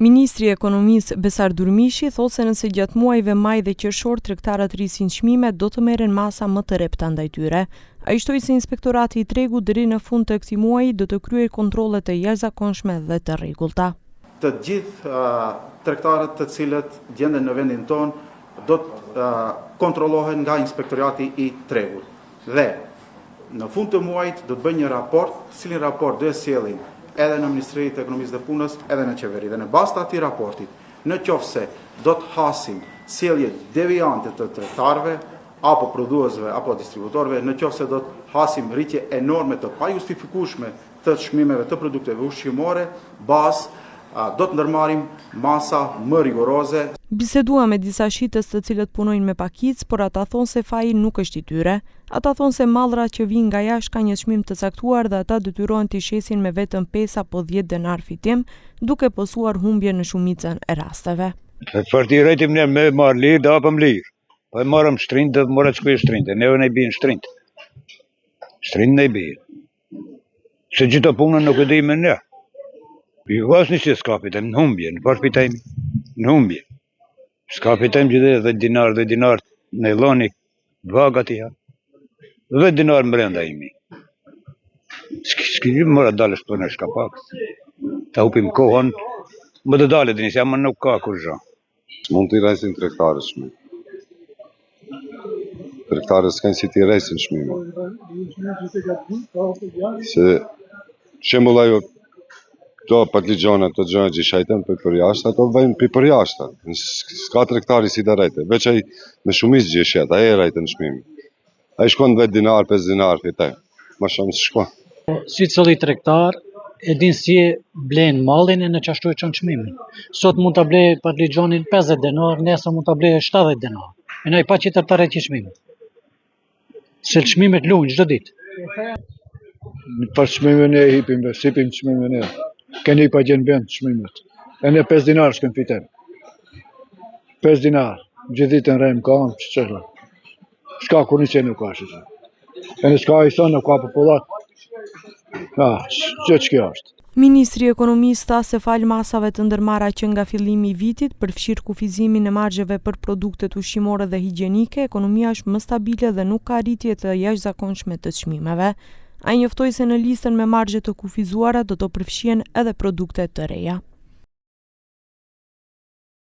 Ministri i Ekonomisë Besar Durmishi thotë se nëse gjatë muajve maj dhe qershor tregtarët rrisin çmimet, do të merren masa më të repta ndaj tyre. Ai shtoi se Inspektorati i Tregut deri në fund të këtij muaji do të kryejë kontrolle të jashtëzakonshme dhe të rregullta. Të gjithë tregtarët të cilët gjenden në vendin tonë do të kontrollohen nga Inspektorati i Tregut. Dhe në fund të muajit do të bëjnë një raport, cilin raport do e sjellin edhe në Ministrinë të Ekonomisë dhe Punës, edhe në qeveri. Dhe në bazë të atij raportit, në qoftë se do të hasim sjellje deviante të tregtarëve, apo prodhuesve, apo distributorëve, në qoftë se do të hasim rritje enorme të pajustifikueshme të çmimeve të produkteve ushqimore, do të ndërmarrim masa më rigoroze. Bisedua me disa shitës të cilët punojnë me pakicë, por ata thonë se faji nuk është i tyre. Ata thonë se mallra që vijnë nga jashtë ka një çmim të caktuar dhe ata detyrohen t'i shesin me vetëm 5 apo 10 denar fitim, duke posuar humbje në shumicën e rasteve. Për t'i rritim ne me marr lirë, dhe hapëm lirë. Po e marrëm shtrinë dhe mora çkuj shtrinë, neve ne bien shtrinë. Shtrinë ne bien. Se gjithë punën nuk e dimë ne. Jo asnjë që s'kapitem në humbje, në përfitim, në humbje. S'kapitem gjithë 10 dinar në lloni vagat ja. 10 dinar brenda imi. S'kemi mora dalësh për në shkapak. Ta hupim kohën, më të dalë dini, se ama nuk ka kurrë. S'mund t'i rresin tregtarët çmim. Tregtarët s'kan si t'i rresin çmim. Se shembull ajo do patligjona të gjëra që shajten për jashtë, ato vajnë për jashtë. S'ka tregtari si të rrejte, veç ai me shumicë gjëshet, ai e rrejte në çmim. Ai shkon 10 dinar, 5 dinar fitaj. Ma shumë s'shkon. Si cili tregtar e din si blen mallin e në çashtu e çon çmimin. Sot mund ta blej patligjonin 50 dinar, nesër mund ta blej 70 dinar. E ai pa qeter të rrejtë çmimin. Se çmimet luajnë çdo ditë. Për çmimin e hipim, sipim çmimin e. Keni pa gjenë vend çmimet. E ne 5 dinar s'kem fitem. 5 dinar, gjithë ditën rrejmë kam, ç'çela. S'ka kur nisë nuk ka ashtu. E ne s'ka i thonë, nuk ka popullat. Që kjo është. Ministri i Ekonomisë tha se fal masave të ndërmarra që nga fillimi i vitit, përfshirë kufizimin e margjeve për produktet ushqimore dhe higjienike, ekonomia është më stabile dhe nuk ka rritje të jashtëzakonshme të çmimeve. Ai njoftoi se në listën me margje të kufizuara do të përfshihen edhe produkte të reja.